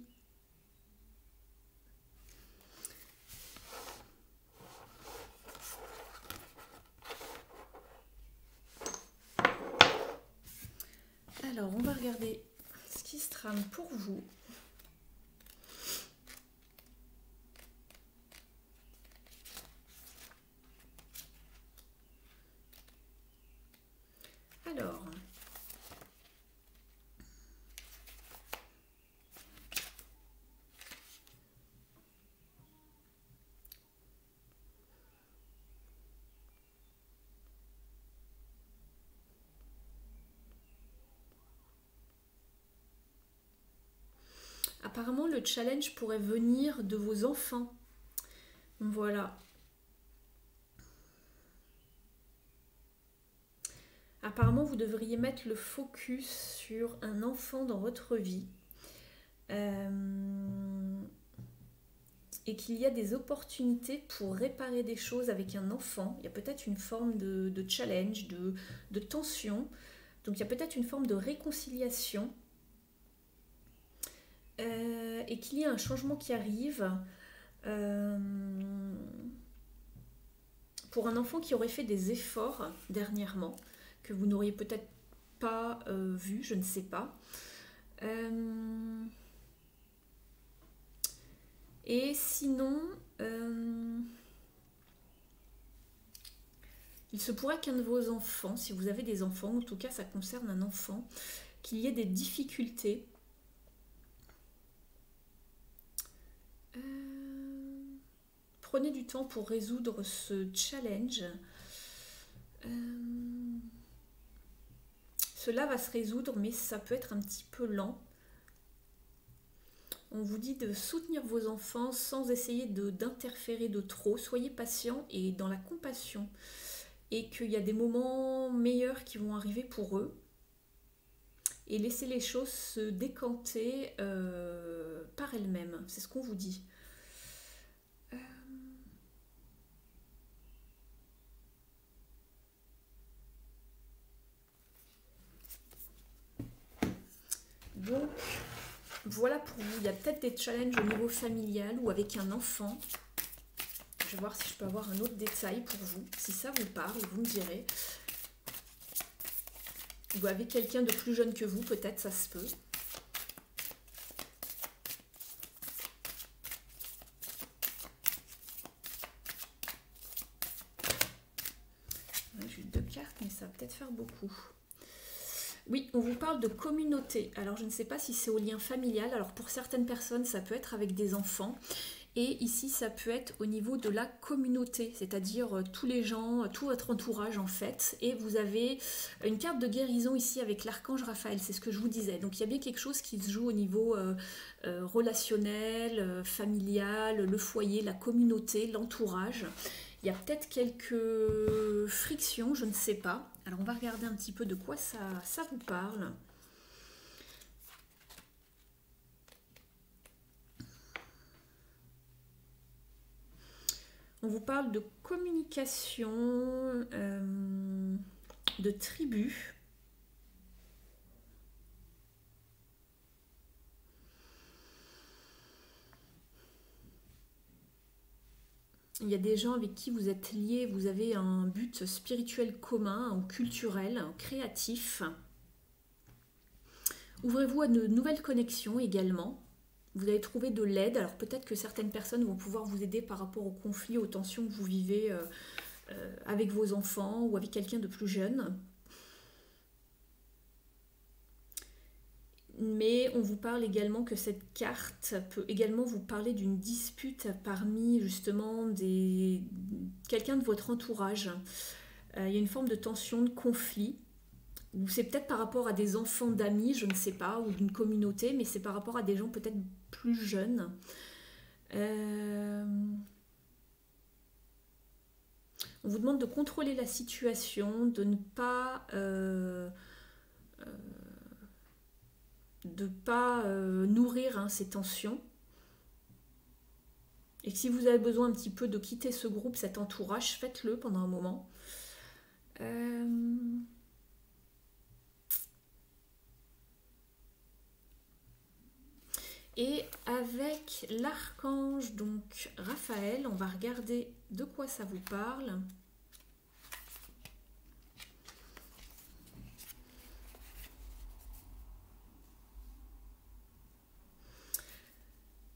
Alors, on va regarder ce qui se trame pour vous. apparemment, le challenge pourrait venir de vos enfants. Voilà. Apparemment, vous devriez mettre le focus sur un enfant dans votre vie. Et qu'il y a des opportunités pour réparer des choses avec un enfant. Il y a peut-être une forme de challenge, de tension. Donc il y a peut-être une forme de réconciliation. Et qu'il y a un changement qui arrive pour un enfant qui aurait fait des efforts dernièrement, que vous n'auriez peut-être pas vu, je ne sais pas. Et sinon, il se pourrait qu'un de vos enfants, si vous avez des enfants, en tout cas ça concerne un enfant, qu'il y ait des difficultés. Prenez du temps pour résoudre ce challenge. Cela va se résoudre, mais ça peut être un petit peu lent. On vous dit de soutenir vos enfants sans essayer d'interférer de trop. Soyez patient et dans la compassion. Et qu'il y a des moments meilleurs qui vont arriver pour eux. Et laissez les choses se décanter par elles-mêmes. C'est ce qu'on vous dit. Donc, voilà pour vous. Il y a peut-être des challenges au niveau familial ou avec un enfant. Je vais voir si je peux avoir un autre détail pour vous. Si ça vous parle, vous me direz. Ou avec quelqu'un de plus jeune que vous, peut-être, ça se peut. Ouais, j'ai eu 2 cartes, mais ça va peut-être faire beaucoup. Oui, on vous parle de communauté. Alors, je ne sais pas si c'est au lien familial. Alors, pour certaines personnes, ça peut être avec des enfants. Et ici, ça peut être au niveau de la communauté, c'est-à-dire tous les gens, tout votre entourage en fait. Et vous avez une carte de guérison ici avec l'archange Raphaël, c'est ce que je vous disais. Donc il y a bien quelque chose qui se joue au niveau relationnel, familial, le foyer, la communauté, l'entourage. Il y a peut-être quelques frictions, je ne sais pas. Alors on va regarder un petit peu de quoi ça vous parle. On vous parle de communication, de tribu. Il y a des gens avec qui vous êtes liés, vous avez un but spirituel commun, ou culturel, créatif. Ouvrez-vous à de nouvelles connexions également. Vous allez trouver de l'aide. Alors peut-être que certaines personnes vont pouvoir vous aider par rapport aux conflits, aux tensions que vous vivez avec vos enfants ou avec quelqu'un de plus jeune. Mais on vous parle également que cette carte peut également vous parler d'une dispute parmi justement quelqu'un de votre entourage. Il y a une forme de tension, de conflit. Ou c'est peut-être par rapport à des enfants d'amis, je ne sais pas, ou d'une communauté, mais c'est par rapport à des gens peut-être plus jeunes. On vous demande de contrôler la situation, de ne pas nourrir ces tensions. Et que si vous avez besoin un petit peu de quitter ce groupe, cet entourage, faites-le pendant un moment. Et avec l'archange donc Raphaël, on va regarder de quoi ça vous parle.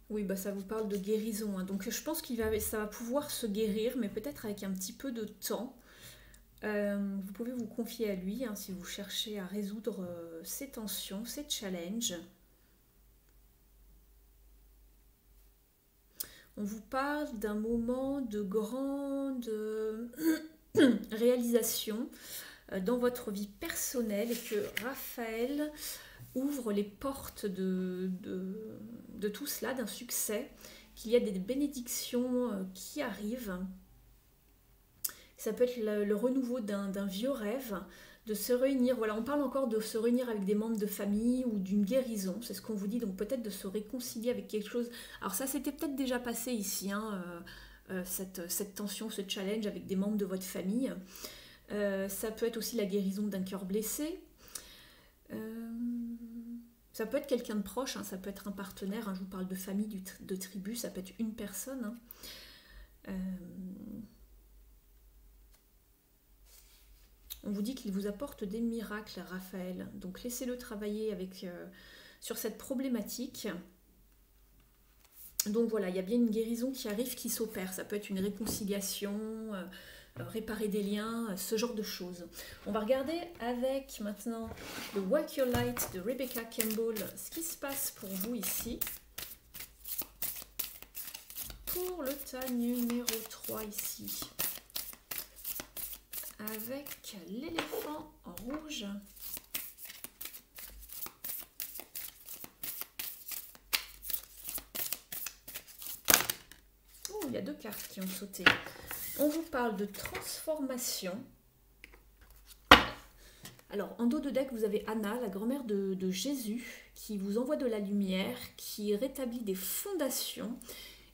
Oui, bah ça vous parle de guérison, hein. Donc je pense ça va pouvoir se guérir, mais peut-être avec un petit peu de temps. Vous pouvez vous confier à lui hein, si vous cherchez à résoudre ces tensions, ces challenges. On vous parle d'un moment de grande réalisation. dans votre vie personnelle et que Raphaël ouvre les portes de tout cela, d'un succès, qu'il y a des bénédictions qui arrivent. Ça peut être le renouveau d'un vieux rêve, de se réunir, voilà, on parle encore de se réunir avec des membres de famille ou d'une guérison, c'est ce qu'on vous dit, donc peut-être de se réconcilier avec quelque chose. Alors ça s'était peut-être déjà passé ici, hein, cette tension, ce challenge avec des membres de votre famille. Ça peut être aussi la guérison d'un cœur blessé. Ça peut être quelqu'un de proche, hein, ça peut être un partenaire, hein, je vous parle de famille, de tribu, ça peut être une personne. Hein. On vous dit qu'il vous apporte des miracles, Raphaël. Donc laissez-le travailler sur cette problématique. Donc voilà, il y a bien une guérison qui arrive, qui s'opère. Ça peut être une réconciliation, réparer des liens, ce genre de choses. On va regarder avec maintenant le Walk Your Light de Rebecca Campbell, ce qui se passe pour vous ici. Pour le tas numéro 3 ici. Avec l'éléphant en rouge. Oh, il y a 2 cartes qui ont sauté. On vous parle de transformation. Alors, en dos de deck, vous avez Anna, la grand-mère de Jésus, qui vous envoie de la lumière, qui rétablit des fondations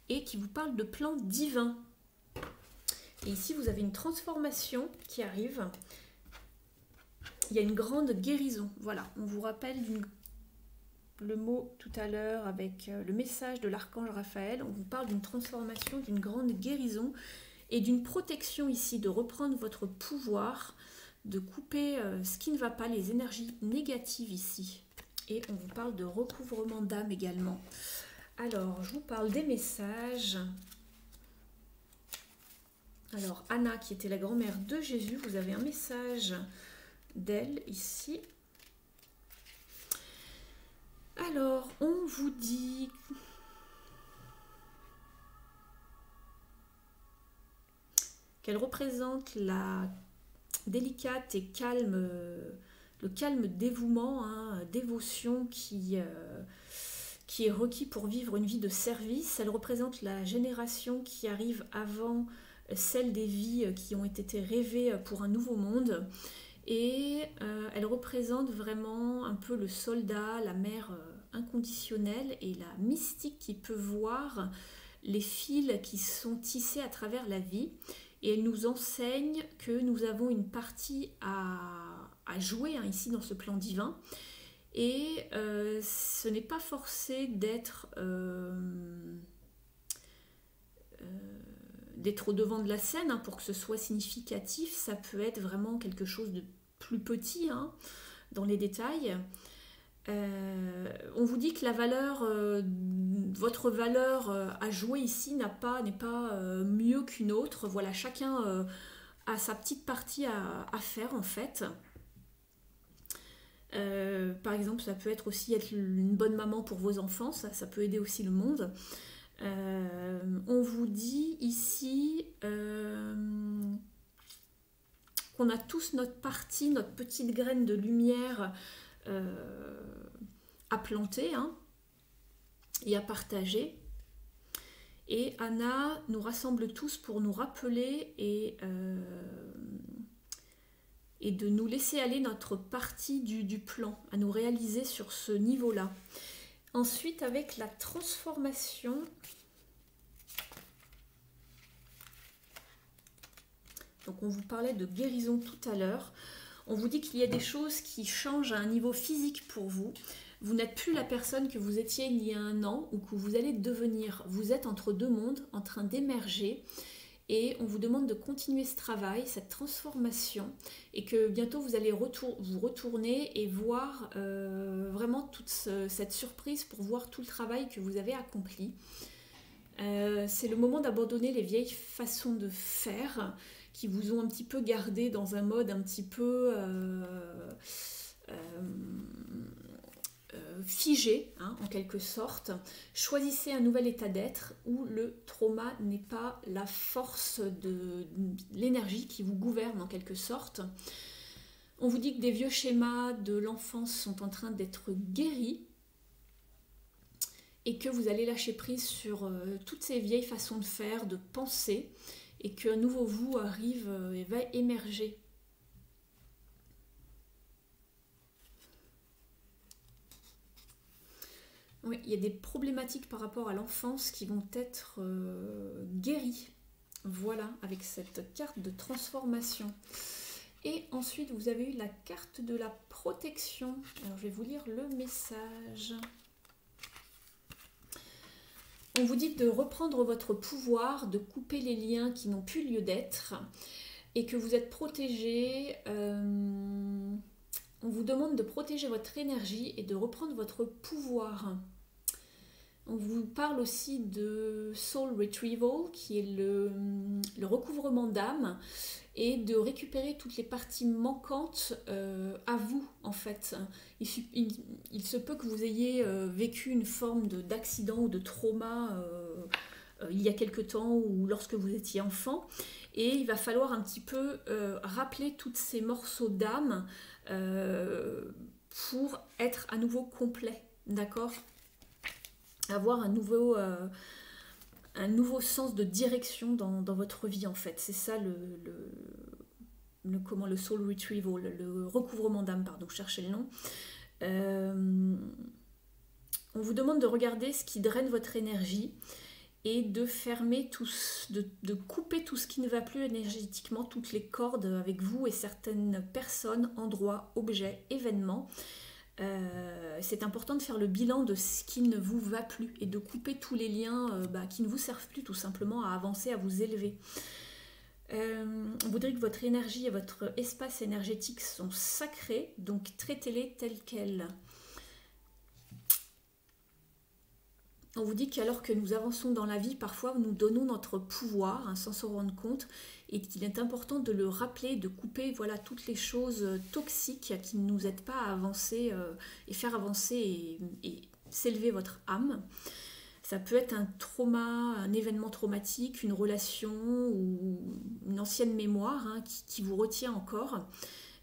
et qui vous parle de plans divins. Et ici, vous avez une transformation qui arrive. Il y a une grande guérison. Voilà, on vous rappelle le mot tout à l'heure avec le message de l'archange Raphaël. On vous parle d'une transformation, d'une grande guérison et d'une protection ici, de reprendre votre pouvoir, de couper ce qui ne va pas, les énergies négatives ici. Et on vous parle de recouvrement d'âme également. Alors, je vous parle des messages. Alors, Anna, qui était la grand-mère de Jésus, vous avez un message d'elle ici. Alors, on vous dit qu'elle représente la délicate et calme, le calme dévouement, hein, dévotion qui est requis pour vivre une vie de service. Elle représente la génération qui arrive avant celle des vies qui ont été rêvées pour un nouveau monde. Et elle représente vraiment un peu le soldat, la mère inconditionnelle et la mystique qui peut voir les fils qui sont tissés à travers la vie. Et elle nous enseigne que nous avons une partie à jouer, hein, ici dans ce plan divin. Et ce n'est pas forcé d'être au devant de la scène, hein, pour que ce soit significatif. Ça peut être vraiment quelque chose de plus petit, hein, dans les détails. On vous dit que la valeur, votre valeur à jouer ici n'est pas mieux qu'une autre. Voilà, chacun a sa petite partie à faire en fait. Par exemple, ça peut être aussi être une bonne maman pour vos enfants, ça peut aider aussi le monde. On vous dit ici qu'on a tous notre partie, notre petite graine de lumière à planter, hein, et à partager. Et Anna nous rassemble tous pour nous rappeler et de nous laisser aller notre partie du plan, à nous réaliser sur ce niveau-là. Ensuite, avec la transformation, donc on vous parlait de guérison tout à l'heure, on vous dit qu'il y a des choses qui changent à un niveau physique pour vous. Vous n'êtes plus la personne que vous étiez il y a un an ou que vous allez devenir. Vous êtes entre deux mondes, en train d'émerger. Et on vous demande de continuer ce travail, cette transformation, et que bientôt vous allez vous retourner et voir vraiment toute cette surprise pour voir tout le travail que vous avez accompli. C'est le moment d'abandonner les vieilles façons de faire qui vous ont un petit peu gardé dans un mode un petit peu figé, hein, en quelque sorte. Choisissez un nouvel état d'être où le trauma n'est pas la force de l'énergie qui vous gouverne en quelque sorte. On vous dit que des vieux schémas de l'enfance sont en train d'être guéris et que vous allez lâcher prise sur toutes ces vieilles façons de faire, de penser, et qu'un nouveau vous arrive et va émerger. Oui, il y a des problématiques par rapport à l'enfance qui vont être guéries. Voilà, avec cette carte de transformation. Et ensuite, vous avez eu la carte de la protection. Alors, je vais vous lire le message. On vous dit de reprendre votre pouvoir, de couper les liens qui n'ont plus lieu d'être et que vous êtes protégé. On vous demande de protéger votre énergie et de reprendre votre pouvoir. On vous parle aussi de Soul Retrieval, qui est le recouvrement d'âme, et de récupérer toutes les parties manquantes à vous, en fait. Il se peut que vous ayez vécu une forme d'accident ou de trauma il y a quelque temps ou lorsque vous étiez enfant, et il va falloir un petit peu rappeler tous ces morceaux d'âme pour être à nouveau complet, d'accord ? Avoir un nouveau sens de direction dans votre vie, en fait. C'est ça le soul retrieval, le recouvrement d'âme, pardon, cherchez le nom. On vous demande de regarder ce qui draine votre énergie et de fermer de couper tout ce qui ne va plus énergétiquement, toutes les cordes avec vous et certaines personnes, endroits, objets, événements. C'est important de faire le bilan de ce qui ne vous va plus et de couper tous les liens qui ne vous servent plus tout simplement à avancer, à vous élever. On voudrait que votre énergie et votre espace énergétique sont sacrés, donc traitez-les tels quels. On vous dit qu'alors que nous avançons dans la vie, parfois nous donnons notre pouvoir sans s'en rendre compte et qu'il est important de le rappeler, de couper voilà, toutes les choses toxiques qui ne nous aident pas à avancer et faire avancer et s'élever votre âme. Ça peut être un trauma, un événement traumatique, une relation ou une ancienne mémoire qui vous retient encore.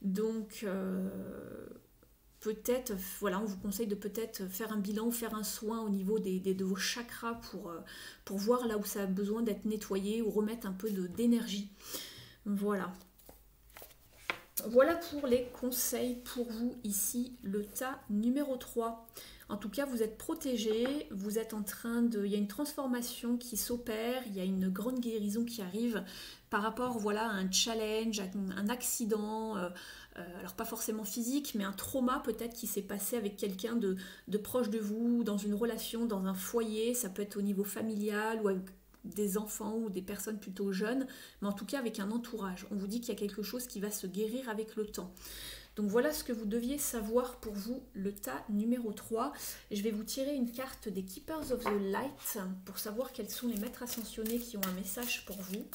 Donc peut-être, voilà, on vous conseille de peut-être faire un bilan ou faire un soin au niveau de vos chakras pour voir là où ça a besoin d'être nettoyé ou remettre un peu d'énergie. Voilà. Voilà pour les conseils pour vous ici, le tas numéro 3. En tout cas, vous êtes protégés, vous êtes en train de... Il y a une transformation qui s'opère, il y a une grande guérison qui arrive par rapport voilà, à un challenge, à un accident, alors pas forcément physique, mais un trauma peut-être qui s'est passé avec quelqu'un de proche de vous, dans une relation, dans un foyer, ça peut être au niveau familial ou avec des enfants ou des personnes plutôt jeunes, mais en tout cas avec un entourage. On vous dit qu'il y a quelque chose qui va se guérir avec le temps. Donc voilà ce que vous deviez savoir pour vous, le tas numéro 3. Je vais vous tirer une carte des Keepers of the Light pour savoir quels sont les maîtres ascensionnés qui ont un message pour vous.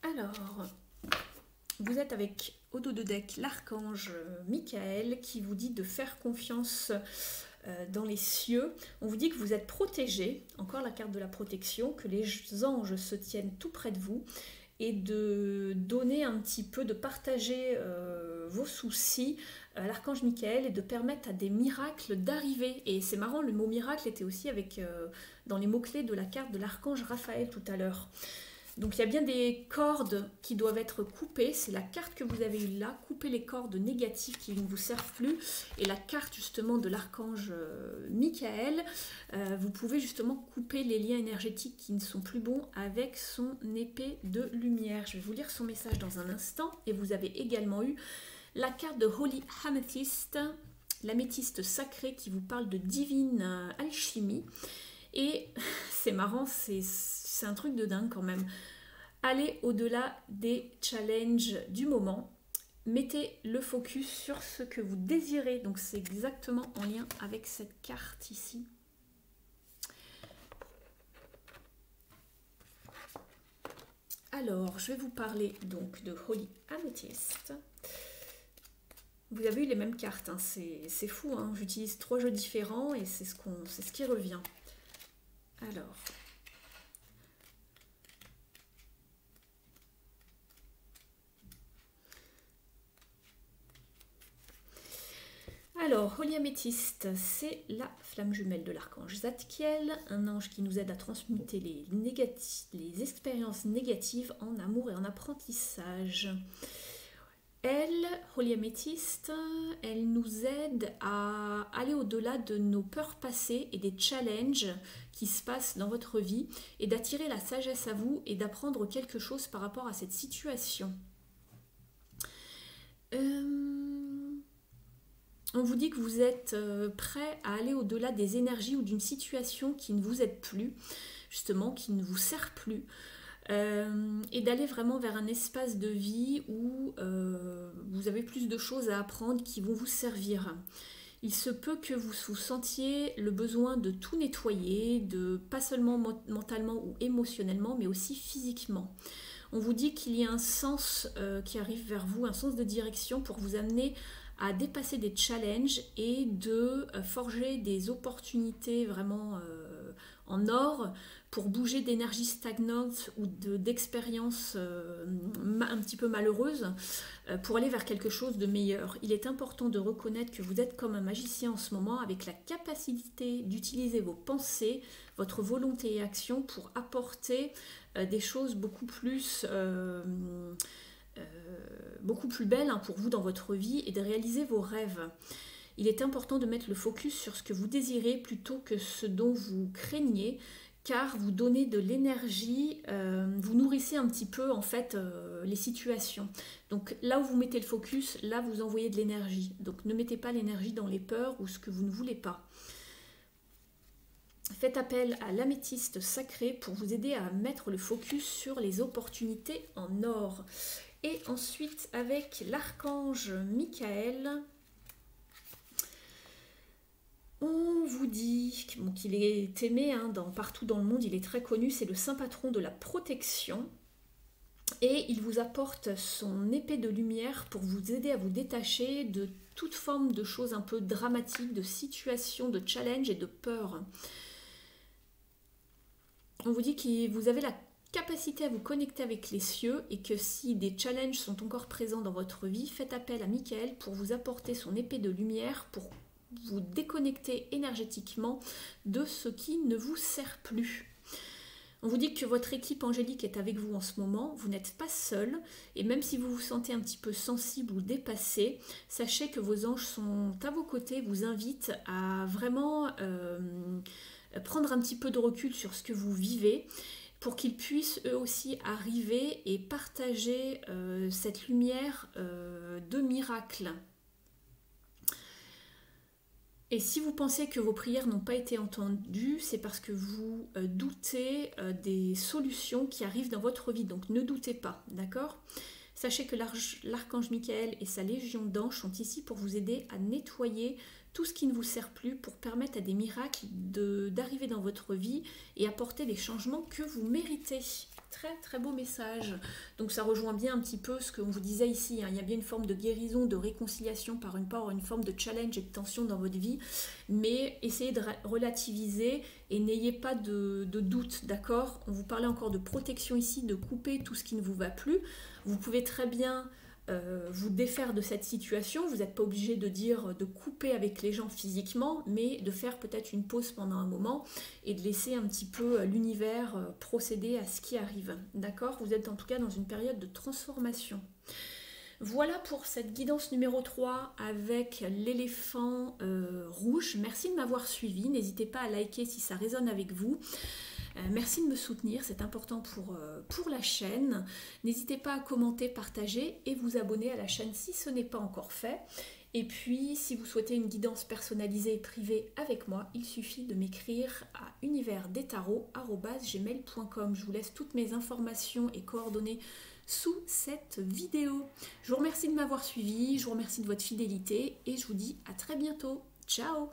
Alors, vous êtes avec au dos de deck l'archange Michael qui vous dit de faire confiance dans les cieux. On vous dit que vous êtes protégé, encore la carte de la protection, que les anges se tiennent tout près de vous et de donner un petit peu, de partager vos soucis à l'archange Michael et de permettre à des miracles d'arriver. Et c'est marrant, le mot miracle était aussi dans les mots-clés de la carte de l'archange Raphaël tout à l'heure. Donc il y a bien des cordes qui doivent être coupées, c'est la carte que vous avez eue là, couper les cordes négatives qui ne vous servent plus, et la carte justement de l'archange Michael, vous pouvez justement couper les liens énergétiques qui ne sont plus bons avec son épée de lumière. Je vais vous lire son message dans un instant, et vous avez également eu la carte de Holy Amethyst, l'améthyste sacrée qui vous parle de divine alchimie, et c'est marrant, c'est un truc de dingue quand même. Allez au-delà des challenges du moment. Mettez le focus sur ce que vous désirez. Donc c'est exactement en lien avec cette carte ici. Alors, je vais vous parler donc de Holy Amethyst. Vous avez eu les mêmes cartes, hein. C'est fou, hein. J'utilise 3 jeux différents et c'est ce qui revient. Alors. Alors, Holy Améthyste, c'est la flamme jumelle de l'archange Zadkiel, un ange qui nous aide à transmuter les expériences négatives en amour et en apprentissage. Elle, Holy Améthyste, elle nous aide à aller au-delà de nos peurs passées et des challenges qui se passent dans votre vie et d'attirer la sagesse à vous et d'apprendre quelque chose par rapport à cette situation. On vous dit que vous êtes prêt à aller au-delà des énergies ou d'une situation qui ne vous aide plus, justement, qui ne vous sert plus, et d'aller vraiment vers un espace de vie où vous avez plus de choses à apprendre qui vont vous servir. Il se peut que vous sentiez le besoin de tout nettoyer, pas seulement mentalement ou émotionnellement, mais aussi physiquement. On vous dit qu'il y a un sens qui arrive vers vous, un sens de direction pour vous amener à dépasser des challenges et de forger des opportunités vraiment en or pour bouger d'énergie stagnante ou d'expériences un petit peu malheureuses pour aller vers quelque chose de meilleur. Il est important de reconnaître que vous êtes comme un magicien en ce moment avec la capacité d'utiliser vos pensées, votre volonté et action pour apporter des choses beaucoup plus belles pour vous dans votre vie et de réaliser vos rêves. Il est important de mettre le focus sur ce que vous désirez plutôt que ce dont vous craignez, car vous donnez de l'énergie, vous nourrissez un petit peu en fait les situations. Donc là où vous mettez le focus, là vous envoyez de l'énergie. Donc ne mettez pas l'énergie dans les peurs ou ce que vous ne voulez pas. Faites appel à l'améthyste sacrée pour vous aider à mettre le focus sur les opportunités en or. Et ensuite, avec l'archange Michael, on vous dit qu'il est aimé partout dans le monde, il est très connu, c'est le saint patron de la protection. Et il vous apporte son épée de lumière pour vous aider à vous détacher de toute forme de choses un peu dramatiques, de situations, de challenges et de peurs. On vous dit que vous avez la capacité à vous connecter avec les cieux et que si des challenges sont encore présents dans votre vie, faites appel à Michael pour vous apporter son épée de lumière pour vous déconnecter énergétiquement de ce qui ne vous sert plus. On vous dit que votre équipe angélique est avec vous en ce moment, vous n'êtes pas seul et même si vous vous sentez un petit peu sensible ou dépassé, sachez que vos anges sont à vos côtés, vous invitent à vraiment prendre un petit peu de recul sur ce que vous vivez pour qu'ils puissent eux aussi arriver et partager cette lumière de miracle. Et si vous pensez que vos prières n'ont pas été entendues, c'est parce que vous doutez des solutions qui arrivent dans votre vie. Donc ne doutez pas, d'accord ? Sachez que l'archange Michael et sa légion d'anges sont ici pour vous aider à nettoyer tout ce qui ne vous sert plus pour permettre à des miracles d'arriver dans votre vie et apporter les changements que vous méritez. Très très beau message. Donc ça rejoint bien un petit peu ce qu'on vous disait ici. Il y a bien une forme de guérison, de réconciliation par une forme de challenge et de tension dans votre vie. Mais essayez de relativiser et n'ayez pas de doute, d'accord ? On vous parlait encore de protection ici, de couper tout ce qui ne vous va plus. Vous pouvez très bien vous défaire de cette situation. Vous n'êtes pas obligé de couper avec les gens physiquement, mais de faire peut-être une pause pendant un moment et de laisser un petit peu l'univers procéder à ce qui arrive. D'accord ? Vous êtes en tout cas dans une période de transformation. Voilà pour cette guidance numéro 3 avec l'éléphant rouge. Merci de m'avoir suivi. N'hésitez pas à liker si ça résonne avec vous. Merci de me soutenir, c'est important pour la chaîne. N'hésitez pas à commenter, partager et vous abonner à la chaîne si ce n'est pas encore fait. Et puis, si vous souhaitez une guidance personnalisée et privée avec moi, il suffit de m'écrire à universdestarot@gmail.com. Je vous laisse toutes mes informations et coordonnées sous cette vidéo. Je vous remercie de m'avoir suivi, je vous remercie de votre fidélité et je vous dis à très bientôt. Ciao!